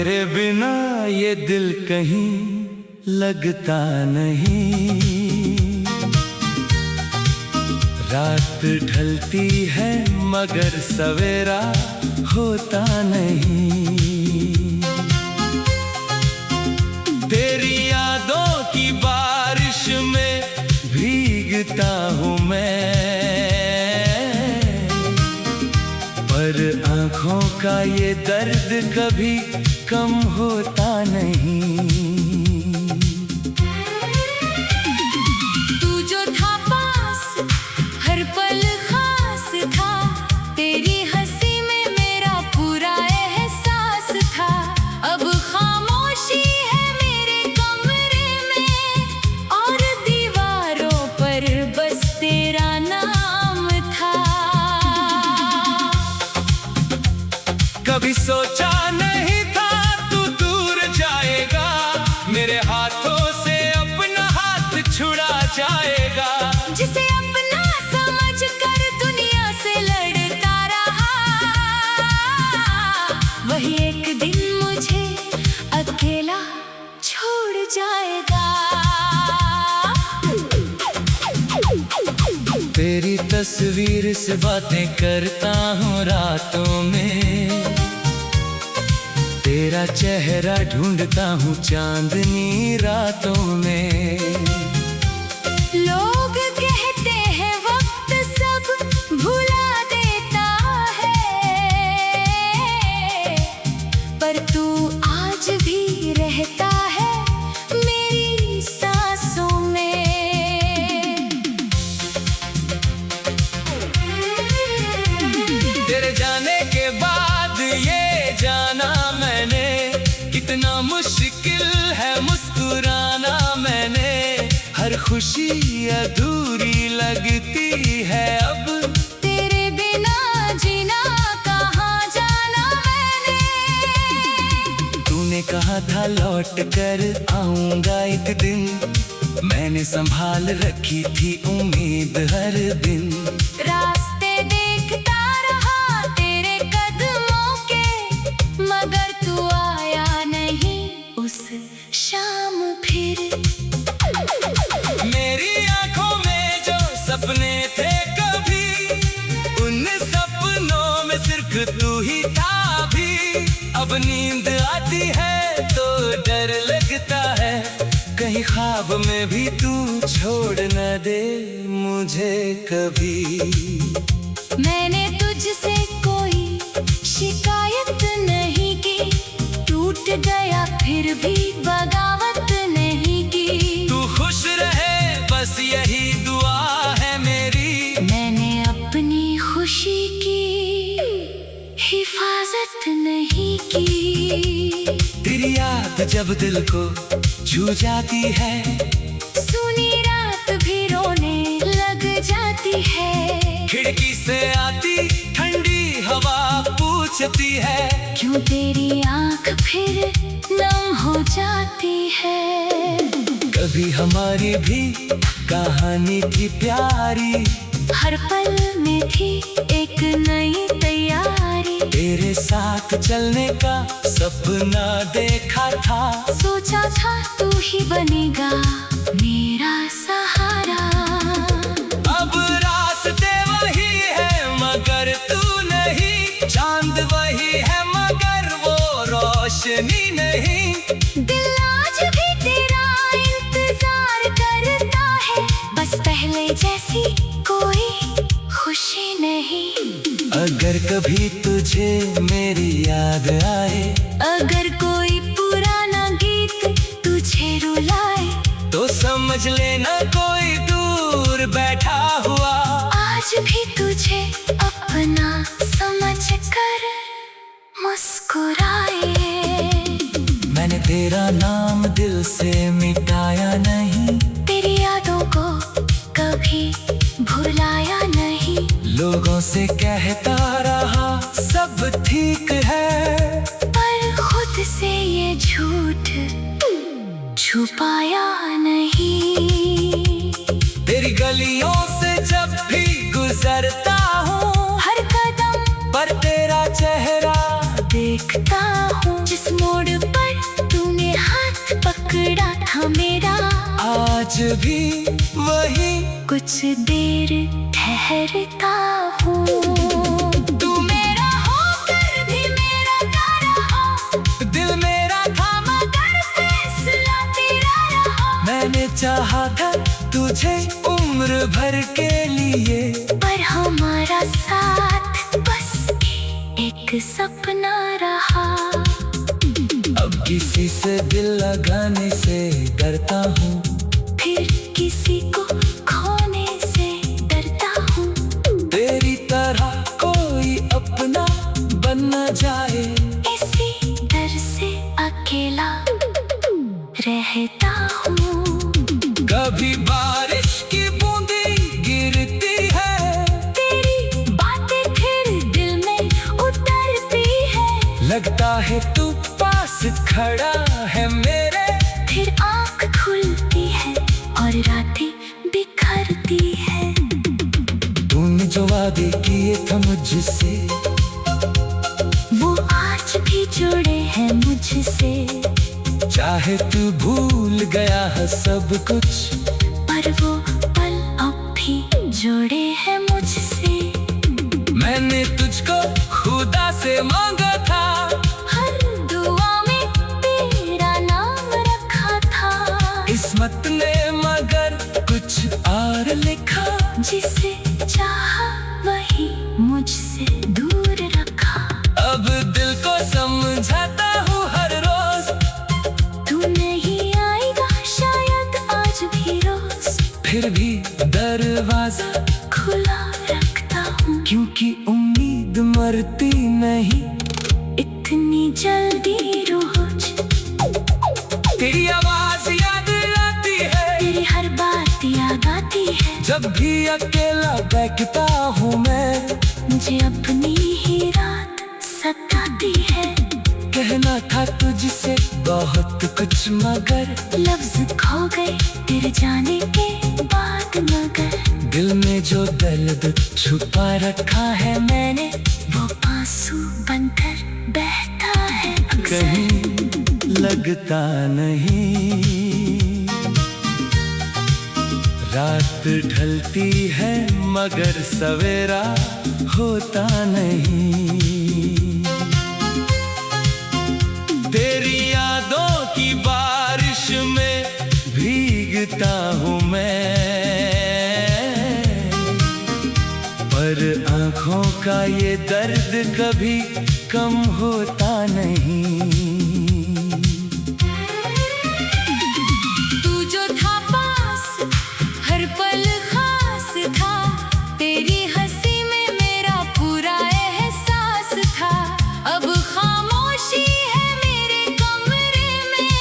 तेरे बिना ये दिल कहीं लगता नहीं। रात ढलती है मगर सवेरा होता नहीं। तेरी यादों की बारिश में भीगता हूँ मैं, पर आँखों का ये दर्द कभी कम होता नहीं। तू जो था पास हर पल खास था, तेरी हंसी में मेरा पूरा एहसास था। अब खामोशी है मेरे कमरे में और दीवारों पर बस तेरा नाम था। कभी सोचा नहीं था तू दूर जाएगा, मेरे हाथों से अपना हाथ छुड़ा जाएगा। जिसे अपना समझ कर दुनिया से लड़ता रहा, वही एक दिन मुझे अकेला छोड़ जाएगा। तेरी तस्वीर से बातें करता हूँ रातों में, तेरा चेहरा ढूंढता हूँ चांदनी रातों में। लोग कहते हैं वक्त सब भुला देता है, पर तू आज भी रहता है मेरी सांसों में। तेरे जाने के बाद ये जाना मैंने, कितना मुश्किल है मुस्कुराना मैंने। हर खुशी अधूरी लगती है अब, तेरे बिना जीना कहाँ जाना मैंने। तूने कहा था लौट कर आऊंगा एक दिन, मैंने संभाल रखी थी उम्मीद हर दिन। रास्ते देखता रहा तेरे कदमों के, मगर तू आया नहीं उस शाम फिर। मेरी आंखों में जो सपने थे कभी, उन सपनों में सिर्फ तू ही था भी। अब नींद आती है तो डर लगता है, कहीं ख्वाब में भी तू छोड़ न दे मुझे कभी। मैंने तुझसे कोई शिकायत नहीं की, टूट गया फिर भी बगावत नहीं की। तू खुश रहे बस यही दुआ है मेरी, मैंने अपनी खुशी की हिफाजत नहीं की। तेरी याद जब दिल को छू जाती है, सुनी रात भी रोने लग जाती है। खिड़की से आती ठंडी हवा पूछती है, क्यों तेरी आँख फिर नम हो जाती है। कभी हमारी भी कहानी थी प्यारी, हर पल में थी एक नई तैयारी। तेरे साथ चलने का सपना देखा था, सोचा था तू ही बनेगा मेरा सहारा। अब रास्ते वही है मगर तू नहीं, चांद वही है मगर वो रोशनी नहीं। दिल आज भी तेरा इंतजार करता है, बस पहले जैसी कोई खुशी नहीं। अगर कभी तुझे मेरी याद आए, अगर कोई पुराना गीत तुझे रुलाए, तो समझ लेना कोई दूर बैठा हुआ आज भी तुझे अपना समझ कर मुस्कुराए। मैंने तेरा नाम दिल से मिटाया नहीं, तेरी यादों को कभी भुलाया नहीं। लोगों से कहता रहा सब ठीक है, पर खुद से ये झूठ छुपाया नहीं। तेरी गलियों से जब भी गुजरता हूँ, हर कदम पर तेरा चेहरा देखता हूँ। जिस मोड़ पर तूने हाथ पकड़ा था मेरा, आज भी वही कुछ देर ठहरता हूँ। तू मेरा होकर भी मेरा ना रहा, दिल मेरा था मगर फैसला तेरा रहा। मैंने चाहा था तुझे उम्र भर के लिए, पर हमारा साथ बस एक सपना रहा। अब किसी से दिल लगाने से डरता हूँ, फिर किसी को खोने से डरता हूँ। तेरी तरह कोई अपना बन न जाए, इसी डर से अकेला रहता हूँ। कभी बारिश की बूंदें गिरती है, तेरी बातें फिर दिल में उतरती है। लगता है तू पास खड़ा है मेरे, फिर आँख खुलती है और रातें बिखरती है। तूने जो वादे किए थे मुझसे, वो आज भी जुड़े हैं मुझसे। चाहे तू भूल गया है सब कुछ, पर वो पल अब भी जुड़े हैं मुझसे। मैंने तुझको खुदा से मांगा था, हर दुआ में तेरा नाम रखा था। किस्मत ने मगर कुछ और लिखा, जिसे चाहा वही मुझसे दूर रखा। अब दिल को समझाता हूँ हर रोज, तू नहीं आएगा शायद आज भी रोज। फिर भी दरवाजा खुला रखता हूँ, क्योंकि उम्मीद मरती नहीं इतनी जल्दी रोज। तेरी आवाज याद आती है, तेरी हर बात याद आती है। जब भी अकेला बैठता हूँ मैं, मुझे अपनी ही रात सताती है। कहना था तुझसे बहुत कुछ मगर, लफ्ज खो गए तेरे जाने के बाद। मगर दिल में जो दर्द छुपा रखा है मैंने, वो आंसू बनकर बहता है अक्सर। कहीं लगता नहीं, रात ढलती है मगर सवेरा होता नहीं। तेरी यादों की बारिश में भीगता हूँ मैं, पर आँखों का ये दर्द कभी कम होता नहीं। तू जो था पास हर पल खास था, तेरी हंसी में मेरा पूरा एहसास था। अब खामोशी है मेरे कमरे में,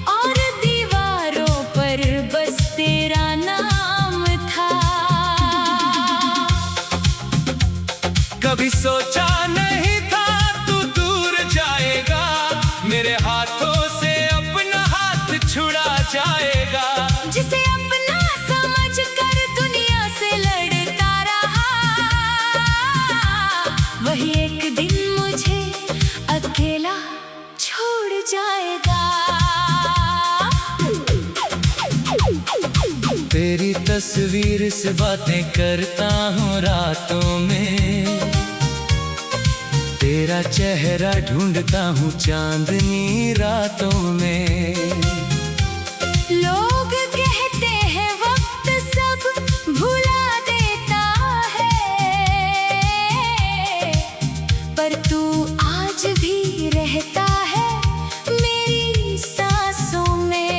और दीवारों पर बस तेरा नाम था। कभी सोचा नहीं था तू दूर जाएगा, मेरे हाथों से अपना हाथ छुड़ा जाएगा। जिसे अपना समझ कर दुनिया से लड़ता रहा, वही एक दिन मुझे अकेला छोड़ जाएगा। तेरी तस्वीर से बातें करता हूँ रातों में, तेरा चेहरा ढूंढता हूँ चांदनी रातों में। लोग कहते हैं वक्त सब भुला देता है, पर तू आज भी रहता है मेरी सांसों में।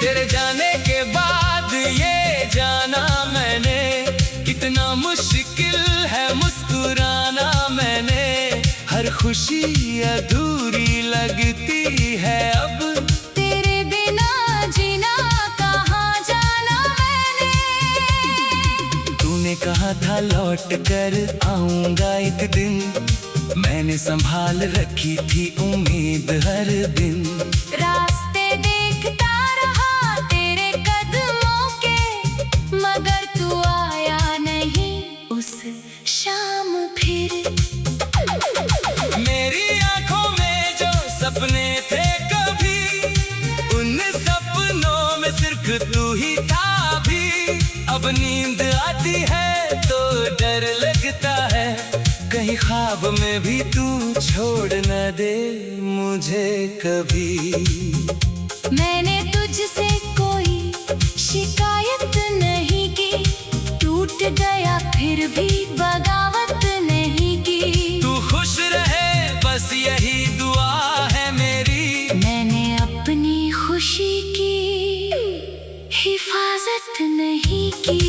तेरे जाने के बाद ये जाना मैंने, कितना मुश्किल है मुस्कुराना मैंने। हर खुशी अधूरी लगती है अब, तेरे बिना जीना कहाँ जाना मैंने। तूने कहा था लौट कर आऊंगा एक दिन, मैंने संभाल रखी थी उम्मीद हर दिन। रास्ते देखता रहा तेरे कदमों के, मगर तू आया नहीं उस उन सपनों में सिर्फ तू ही था भी। अब नींद आती है तो डर लगता है, कहीं ख्वाब में भी तू छोड़ न दे मुझे कभी। मैंने तुझसे कोई शिकायत नहीं की, टूट गया फिर भी बगावत नहीं की। तू खुश रहे बस यही दुआ है मेरी। मैंने अपनी खुशी की हिफाजत नहीं की।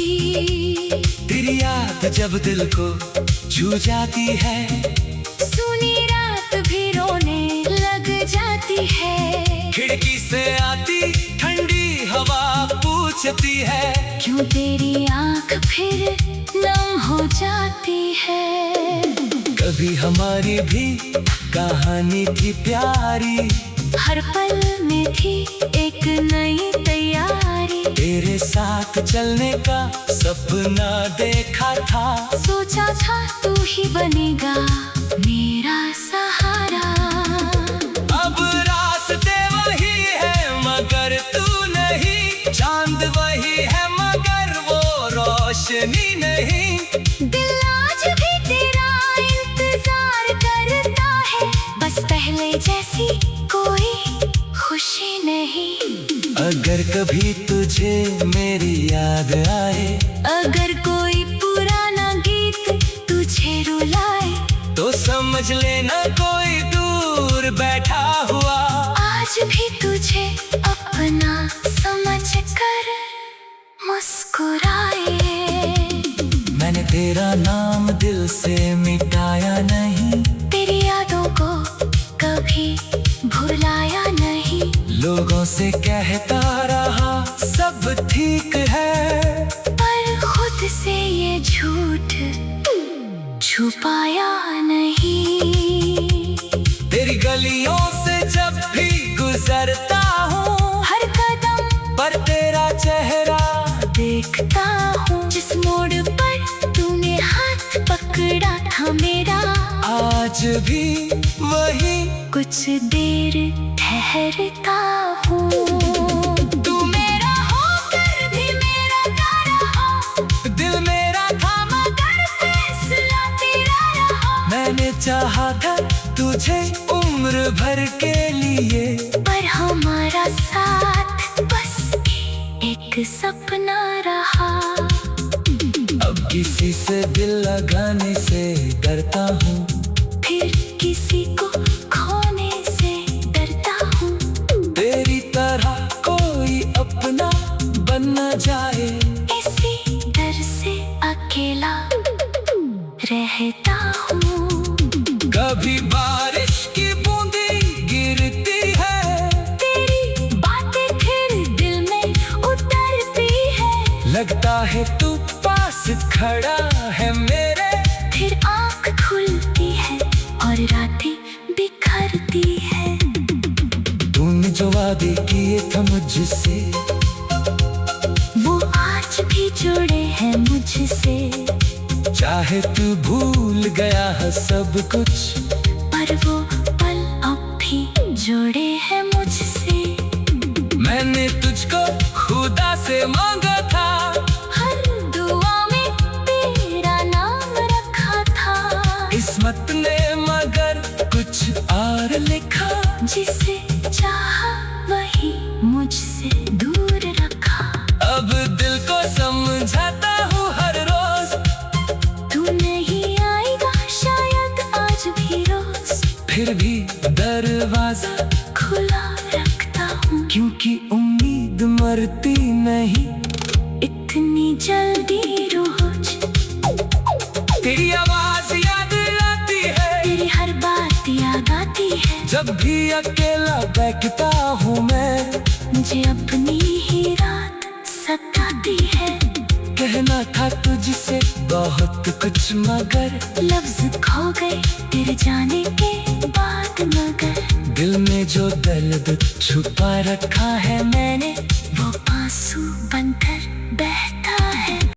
तेरी याद जब दिल को छू जाती है, सुनी रात भी रोने लग जाती है। खिड़की से आती ठंडी हवा पूछती है, क्यों तेरी आंख फिर नम हो जाती है। कभी हमारी भी कहानी थी प्यारी, हर पल में थी एक नई तैयारी। तेरे साथ चलने का सपना देखा था, सोचा था तू ही बनेगा मेरा सहारा। अब रास्ते वही है मगर तू नहीं, चांद वही है मगर वो रोशनी नहीं। दिल आज भी तेरा इंतजार करता है, बस पहले जैसी कोई खुशी नहीं। अगर कभी तुझे मेरी याद आए, अगर कोई पुराना गीत तुझे रुलाए, तो समझ लेना कोई दूर बैठा हुआ आज भी तुझे अपना समझ कर मुस्कुराए। मैंने तेरा नाम दिल से मिटाया नहीं, तेरी यादों को कभी भुलाया नहीं। लोगों से कहता रहा सब ठीक है, पर खुद से ये झूठ छुपाया नहीं। तेरी गलियों से जब भी गुजरता हूँ, हर कदम पर तेरा चेहरा देखता हूँ। जिस मोड़ पर तूने हाथ पकड़ा था मेरा, आज भी वही कुछ देर ठहरता हूँ। तू मेरा होकर भी मेरा ना रहा, दिल मेरा था मगर फैसला तेरा रहा। मैंने चाहा था तुझे उम्र भर के लिए, पर हमारा साथ बस एक सपना रहा। अब किसी से दिल लगाने से डरता हूँ, फिर किसी को खोने से डरता हूँ। तेरी तरह कोई अपना बन न जाए, इसी डर से अकेला रहता हूँ। कभी बारिश की बूंदी गिरती है, तेरी बातें फिर दिल में उतरती है। लगता है तू पास खड़ा है मेरे, फिर आँख खुलती है और रातें बिखरती है। तूने जो वादे किए थे मुझसे, वो आज भी जुड़े हैं मुझसे। चाहे तू भूल गया है सब कुछ, पर वो पल अब भी जुड़े हैं मुझसे। मैंने तुझको खुदा से मांगा था, हर दुआ में तेरा नाम रखा था। किस्मत ने मगर कुछ और लिखा, जिसे चाहा वही मुझसे दूर रखा। अब दिल को समझाता हूँ हर रोज, तू नहीं आएगा शायद आज भी रोज, फिर भी दरवाजा खुला रखता हूँ। क्योंकि उम्मीद मरती नहीं इतनी जल्दी रोज, तेरी आवाज याद आती है, तेरी हर बात याद आती है। जब भी अकेला बैठता हूँ मैं, मुझे अपनी ही रात सताती है। कहना था तुझसे बहुत कुछ मगर लफ्ज खो गए तेरे जाने के बाद, मगर दिल में जो दर्द छुपा रखा है मैंने, वो आंसू बनकर बह